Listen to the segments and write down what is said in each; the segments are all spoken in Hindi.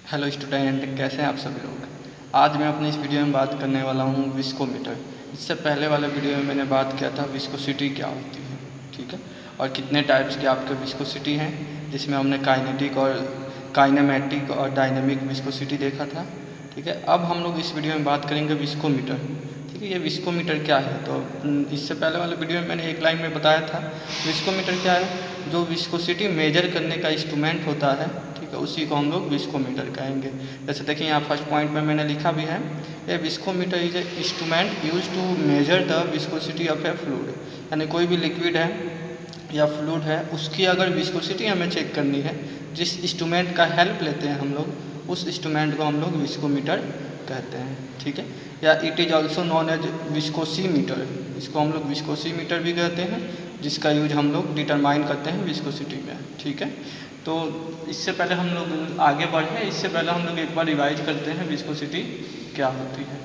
हेलो स्टूडेंट, कैसे हैं आप सभी लोग। आज मैं अपनी इस वीडियो में बात करने वाला हूँ विस्कोमीटर। इससे पहले वाले वीडियो में मैंने बात किया था विस्कोसिटी क्या होती है, ठीक है, और कितने टाइप्स के आपके विस्कोसिटी हैं, जिसमें हमने काइनेटिक और काइनेमेटिक और डायनेमिक विस्कोसिटी देखा था। ठीक है, अब हम लोग इस वीडियो में बात करेंगे विस्कोमीटर। ठीक है, ये विस्कोमीटर क्या है। तो इससे पहले वाले वीडियो में मैंने एक लाइन में बताया था विस्कोमीटर क्या है। जो विस्कोसिटी मेजर करने का इंस्ट्रूमेंट होता है, ठीक है, उसी को हम लोग विस्कोमीटर कहेंगे। जैसे देखिए यहाँ फर्स्ट पॉइंट में मैंने लिखा भी है, a viscometer is a instrument use to measure the viscosity of a fluid. यानी कोई भी लिक्विड है या फ्लूइड है, उसकी अगर विस्कोसिटी हमें चेक करनी है, जिस इंस्ट्रूमेंट का हेल्प लेते हैं हम लोग, उस इंस्ट्रूमेंट को हम लोग विस्कोमीटर कहते हैं। ठीक है, या it is also known as viscosimeter. इसको हम लोग विस्कोसीमीटर भी कहते हैं, जिसका यूज हम लोग डिटरमाइन करते हैं विस्कोसिटी में। ठीक है, तो इससे पहले हम लोग आगे बढ़े, इससे पहले हम लोग एक बार रिवाइज करते हैं विस्कोसिटी क्या होती है।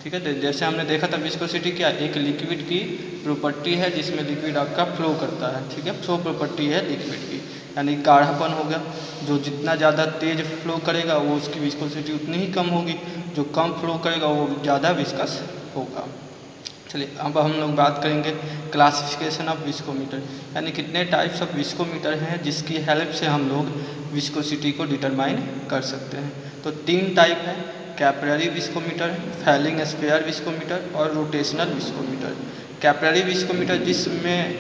ठीक है, जैसे हमने देखा था विस्कोसिटी क्या एक लिक्विड की प्रॉपर्टी है, जिसमें लिक्विड आपका फ्लो करता है। ठीक है, फ्लो प्रॉपर्टी है लिक्विड की, यानी गाढ़ापन हो गया। जो जितना ज़्यादा तेज फ्लो करेगा वो उसकी विस्कोसिटी उतनी ही कम होगी, जो कम फ्लो करेगा वो ज़्यादा विस्कस होगा। चलिए अब हम लोग बात करेंगे क्लासिफिकेशन ऑफ विस्कोमीटर, यानी कितने टाइप्स ऑफ विस्कोमीटर हैं जिसकी हेल्प से हम लोग विस्कोसिटी को डिटरमाइन कर सकते हैं। तो 3 टाइप है, capillary viscometer, falling sphere viscometer और रोटेशनल विस्कोमीटर। कैपिलरी विस्कोमीटर जिसमें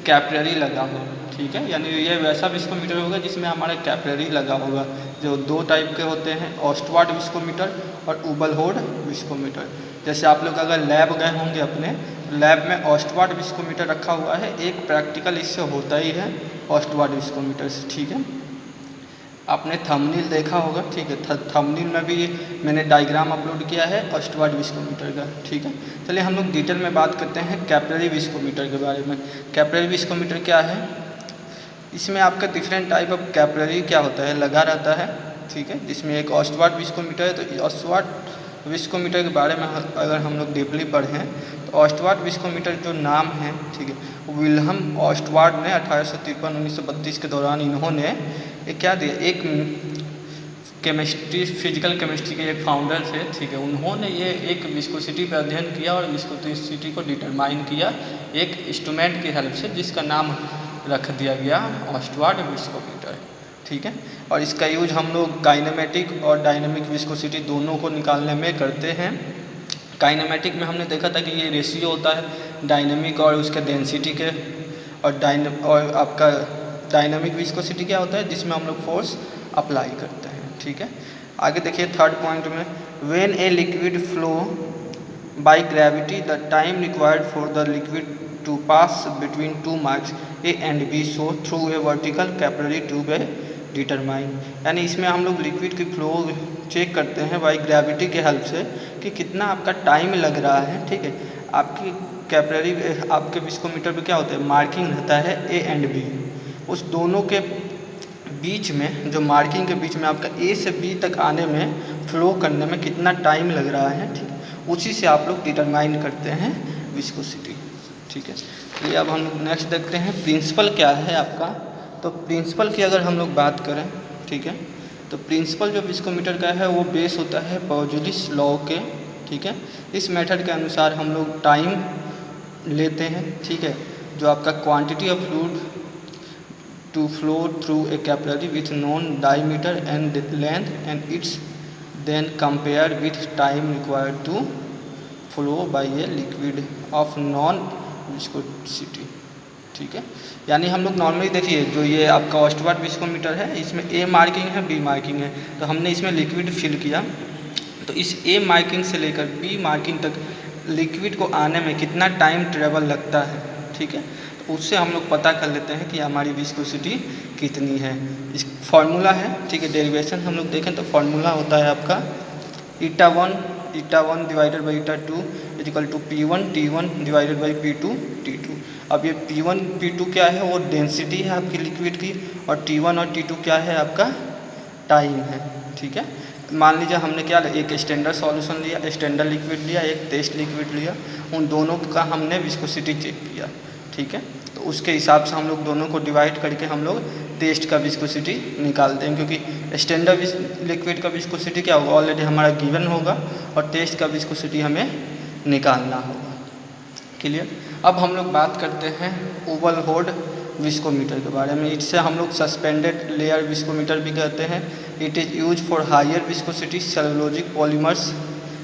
कैपिलरी लगा हो, ठीक है, यानी ये वैसा विस्कोमीटर होगा जिसमें हमारा कैपिलरी लगा होगा। जो 2 टाइप के होते हैं, ऑस्टवार्ड विस्कोमीटर और उबलहोर्ड विस्कोमीटर। जैसे आप लोग अगर लैब गए होंगे अपने, लैब में ऑस्टवार्ड विस्कोमीटर रखा हुआ है, एक प्रैक्टिकल इससे होता ही है ऑस्टवार्ड विस्कोमीटर से। ठीक है, आपने थंबनेल देखा होगा, ठीक है, थंबनेल में भी मैंने डायग्राम अपलोड किया है ऑस्टवार्ड विस्कोमीटर का। ठीक है, चलिए हम लोग डिटेल में बात करते हैं कैपिलरी विस्कोमीटर के बारे में। कैपिलरी विस्कोमीटर क्या है, इसमें आपका डिफरेंट टाइप ऑफ कैपिलरी क्या होता है, लगा रहता है। ठीक है, जिसमें एक ऑस्टवार्ड विस्कोमीटर है। तो ऑस्टवार्ड विस्कोमीटर के बारे में अगर हम लोग डीपली पढ़ें, तो ऑस्टवार्ड विस्कोमीटर जो नाम है, ठीक है, विल्हम ऑस्टवार्ड ने 1853-1932 के दौरान इन्होंने क्या दिया, एक केमिस्ट्री फिजिकल केमिस्ट्री के एक फाउंडर थे। ठीक है, उन्होंने ये एक विस्कोसिटी पर अध्ययन किया और विस्कोसिटी को डिटरमाइन किया एक इंस्ट्रूमेंट की हेल्प से, जिसका नाम रख दिया गया ऑस्टवार्ड विस्कोमीटर। ठीक है, और इसका यूज हम लोग काइनेमेटिक और डायनेमिक विस्कोसिटी दोनों को निकालने में करते हैं। काइनेमेटिक में हमने देखा था कि ये रेशियो होता है डायनेमिक और उसके डेंसिटी के, और आपका डायनेमिक विस्कोसिटी क्या होता है, जिसमें हम लोग फोर्स अप्लाई करते हैं। ठीक है, आगे देखिए थर्ड पॉइंट में, when a liquid flow by gravity the time required for the liquid to pass between 2 marks A and B so through a vertical capillary tube a determine. यानी इसमें हम लोग लिक्विड की फ्लो चेक करते हैं बाई ग्रेविटी के हेल्प से कि कितना आपका टाइम लग रहा है। ठीक है, आपकी कैपिलरी आपके विस्कोमीटर पे क्या होता है, मार्किंग रहता है ए एंड बी, उस दोनों के बीच में, जो मार्किंग के बीच में आपका ए से बी तक आने में, फ्लो करने में कितना टाइम लग रहा है। ठीक है, उसी से आप लोग डिटरमाइन करते हैं विस्कोसिटी। ठीक है, चलिए अब हम लोग नेक्स्ट देखते हैं प्रिंसिपल क्या है आपका। तो प्रिंसिपल की अगर हम लोग बात करें, ठीक है, तो प्रिंसिपल जो विस्कोमीटर का है वो बेस होता है बर्नौलीज लॉ के। ठीक है, इस मेथड के अनुसार हम लोग टाइम लेते हैं। ठीक है, जो आपका quantity of fluid to flow through a capillary with known diameter and length and its then compare with time required to flow by a liquid of known viscosity. ठीक है, यानी हम लोग नॉर्मली देखिए, जो ये आपका ऑस्टवार्ड विस्कोमीटर है, इसमें ए मार्किंग है, बी मार्किंग है। तो हमने इसमें लिक्विड फिल किया, तो इस ए मार्किंग से लेकर बी मार्किंग तक लिक्विड को आने में कितना टाइम ट्रेवल लगता है। ठीक है, तो उससे हम लोग पता कर लेते हैं कि हमारी विस्कोसिटी कितनी है। इस फार्मूला है, ठीक है, डेरिवेशन हम लोग देखें तो फार्मूला होता है आपका ईटा1 डिवाइडेड बाई ईटा2 equal to P1 T1 divided by P2 T2। अब ये P1 P2 क्या है, वो डेंसिटी है आपकी लिक्विड की, और T1 और T2 क्या है, आपका टाइम है। ठीक है, मान लीजिए हमने क्या लिया, एक स्टैंडर्ड सॉल्यूशन लिया, स्टैंडर्ड लिक्विड लिया, एक टेस्ट लिक्विड लिया, उन दोनों का हमने विस्कोसिटी चेक किया। ठीक है, तो उसके हिसाब से हम लोग दोनों को डिवाइड करके हम लोग टेस्ट का विस्कोसिटी निकालते हैं, क्योंकि स्टैंडर्ड लिक्विड का विस्कोसिटी क्या होगा ऑलरेडी हमारा गिवन होगा और टेस्ट का विस्कोसिटी हमें निकालना होगा। क्लियर। अब हम लोग बात करते हैं ओवल होल्ड विस्कोमीटर के बारे में। इससे हम लोग सस्पेंडेड लेयर विस्कोमीटर भी कहते हैं। It is use for higher viscosity cellulosic polymers.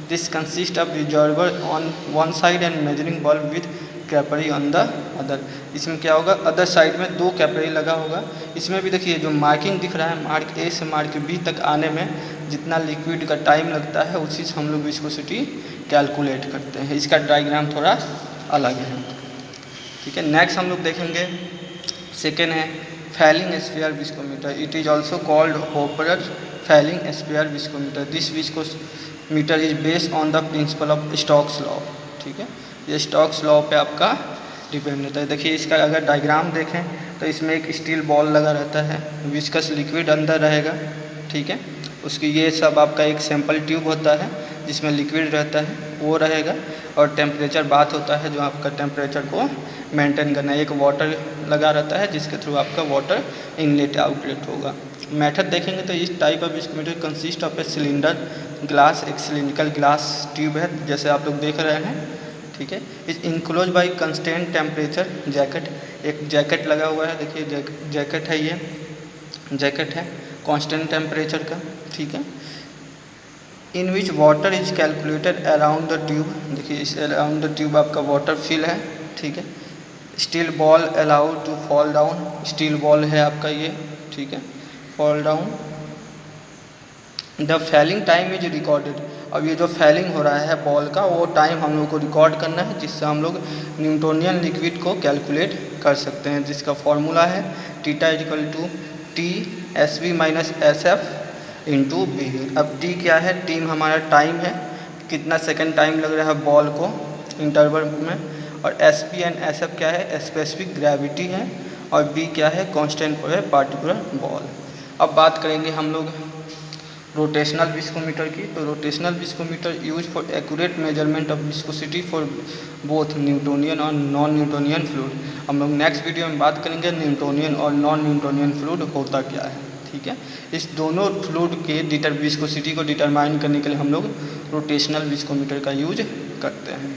This consist of reservoir on one side and measuring bulb with capillary on the other. इसमें क्या होगा, अदर साइड में 2 कैपरी लगा होगा। इसमें भी देखिए जो मार्किंग दिख रहा है, मार्क ए से मार्क बी तक आने में जितना लिक्विड का टाइम लगता है उसी से हम लोग विस्कोसिटी कैलकुलेट करते हैं। इसका डायग्राम थोड़ा अलग है। ठीक है, नेक्स्ट हम लोग देखेंगे सेकेंड है falling sphere viscometer. It is also called hopper falling sphere viscometer. This viscometer is based on the principle of Stokes law. ठीक है, ये स्टोक्स लॉ पे आपका डिपेंड होता है। देखिए इसका अगर डायग्राम देखें तो इसमें एक स्टील बॉल लगा रहता है, विस्कस लिक्विड अंदर रहेगा। ठीक है, उसकी ये सब आपका एक सैंपल ट्यूब होता है जिसमें लिक्विड रहता है वो रहेगा, और टेम्परेचर बात होता है जो आपका टेम्परेचर को मेंटेन करना है। एक वाटर लगा रहता है जिसके थ्रू आपका वाटर इनलेट आउटलेट होगा। मेथड देखेंगे तो इस type of viscometer consist of a cylinder glass, एक सिलिंड्रिकल ग्लास ट्यूब है जैसे आप लोग देख रहे हैं। ठीक है, is enclose by constant temperature jacket. एक जैकेट लगा हुआ है, देखिए जैकेट है, ये जैकेट है कांस्टेंट टेम्परेचर का। ठीक है, in which water is calculated around the tube. देखिए इस अराउंड द ट्यूब आपका वाटर फिल है। ठीक है, steel ball allowed to fall down. Steel ball है आपका ये। ठीक है, fall down. The falling time is recorded. अब ये जो फैलिंग हो रहा है बॉल का वो टाइम हम लोग को रिकॉर्ड करना है, जिससे हम लोग न्यूटोनियन लिक्विड को कैलकुलेट कर सकते हैं, जिसका फॉर्मूला है theta equal to T S V minus S F into B. अब टी क्या है, टी हमारा टाइम है, कितना सेकेंड टाइम लग रहा है बॉल को इंटरवल में, और S P and S F क्या है, स्पेसिफिक ग्रेविटी है, और बी क्या है, constant for a particular ball. अब बात करेंगे हम लोग रोटेशनल विस्कोमीटर की। तो rotational viscometer use for accurate measurement of viscosity for both Newtonian और नॉन न्यूटोनियन फ्लूइड। हम लोग नेक्स्ट वीडियो में बात करेंगे न्यूटोनियन और नॉन न्यूटोनियन फ्लूइड होता क्या है। ठीक है, इस दोनों फ्लूइड के विस्कोसिटी को डिटरमाइन करने के लिए हम लोग रोटेशनल विस्कोमीटर का यूज करते हैं।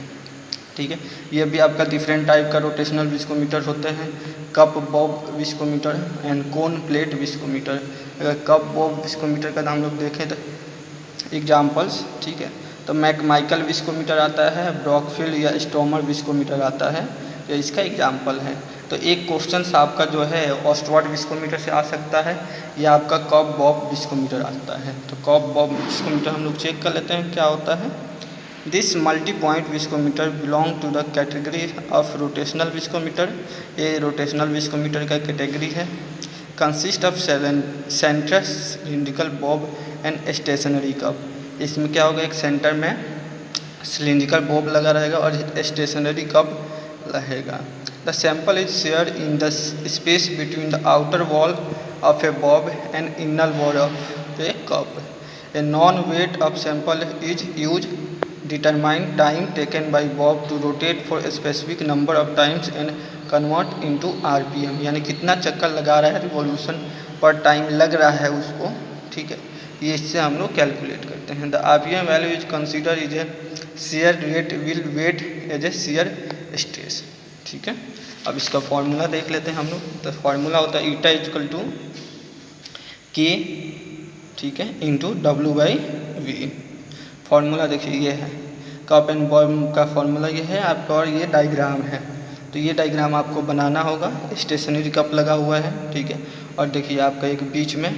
ठीक है, ये भी आपका डिफरेंट टाइप का रोटेशनल विस्कोमीटर होते हैं। Cup Bob viscometer and cone plate viscometer. अगर कप बॉब विस्कोमीटर का हम लोग देखें तो एग्जाम्पल्स, ठीक है, तो मैकमाइकल विस्कोमीटर आता है, ब्रॉकफील्ड या स्टोमर विस्कोमीटर आता है, ये इसका एग्जाम्पल है। तो एक क्वेश्चन आपका जो है ऑस्टवर्ड विस्कोमीटर से आ सकता है या आपका कप बॉब विस्कोमीटर आता है। तो कप बॉब विस्कोमीटर हम लोग चेक कर लेते हैं क्या होता है। This multi point viscometer belong to the category of rotational viscometer. ये रोटेशनल विस्कोमीटर का कैटेगरी है। Consist of centre cylindrical bob and stationary cup. इसमें क्या होगा, एक सेंटर में सिलिंड्रिकल बॉब लगा रहेगा और स्टेशनरी कप रहेगा। The sample is share in the space between the outer wall of A Bob and inner wall of A cup. A non weight of sample is use determine time taken by bob to rotate for a specific number of times and convert into rpm, यानी कितना चक्कर लगा रहा है, रिवॉल्यूशन पर टाइम लग रहा है उसको। ठीक है, ये इससे हम लोग कैलकुलेट करते हैं। The rpm value is consider is a shear rate while weight as a shear stress. ठीक है, अब इसका फॉर्मूला देख लेते हैं हम लोग। तो फॉर्मूला होता है ईटा इक्वल टू के, ठीक है, into W by V. Formula देखिए ये है, कप एंड बॉब का फार्मूला ये है आपका, और ये डायग्राम है। तो ये डायग्राम आपको बनाना होगा। स्टेशनरी कप लगा हुआ है, ठीक है, और देखिए आपका एक बीच में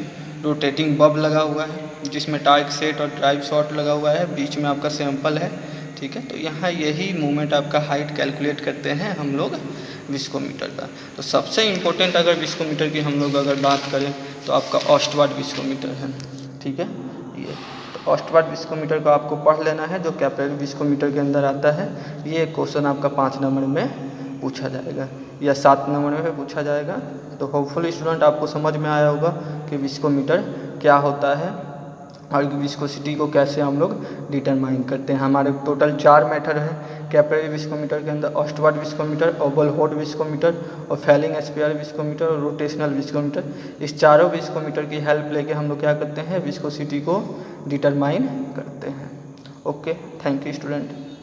रोटेटिंग बब लगा हुआ है जिसमें टार्क सेट और ड्राइव शॉट लगा हुआ है, बीच में आपका सैंपल है। ठीक है, तो यहाँ यही मूवमेंट आपका हाइट कैलकुलेट करते हैं हम लोग विस्कोमीटर का। तो सबसे इम्पोर्टेंट अगर विस्कोमीटर की हम लोग अगर बात करें तो आपका ऑस्टवर्ड विस्कोमीटर है। ठीक है, ये ऑस्टवर्ड विस्कोमीटर को आपको पढ़ लेना है जो कैपिलरी विस्कोमीटर के अंदर आता है। ये क्वेश्चन आपका 5 नंबर में पूछा जाएगा या 7 नंबर में पूछा जाएगा। तो होपफुली स्टूडेंट आपको समझ में आया होगा कि विस्कोमीटर क्या होता है और विस्कोसिटी को कैसे हम लोग डिटरमाइन करते हैं। हमारे टोटल 4 मेथड है। कैपिलरी विस्कोमीटर के अंदर Ostwald viscometer, Oval hot viscometer और फैलिंग एस्पियर विस्कोमीटर और रोटेशनल विस्कोमीटर, इस चारों विस्कोमीटर की हेल्प लेके हम लोग क्या करते हैं, विस्कोसिटी को डिटरमाइन करते हैं। Okay, thank you student.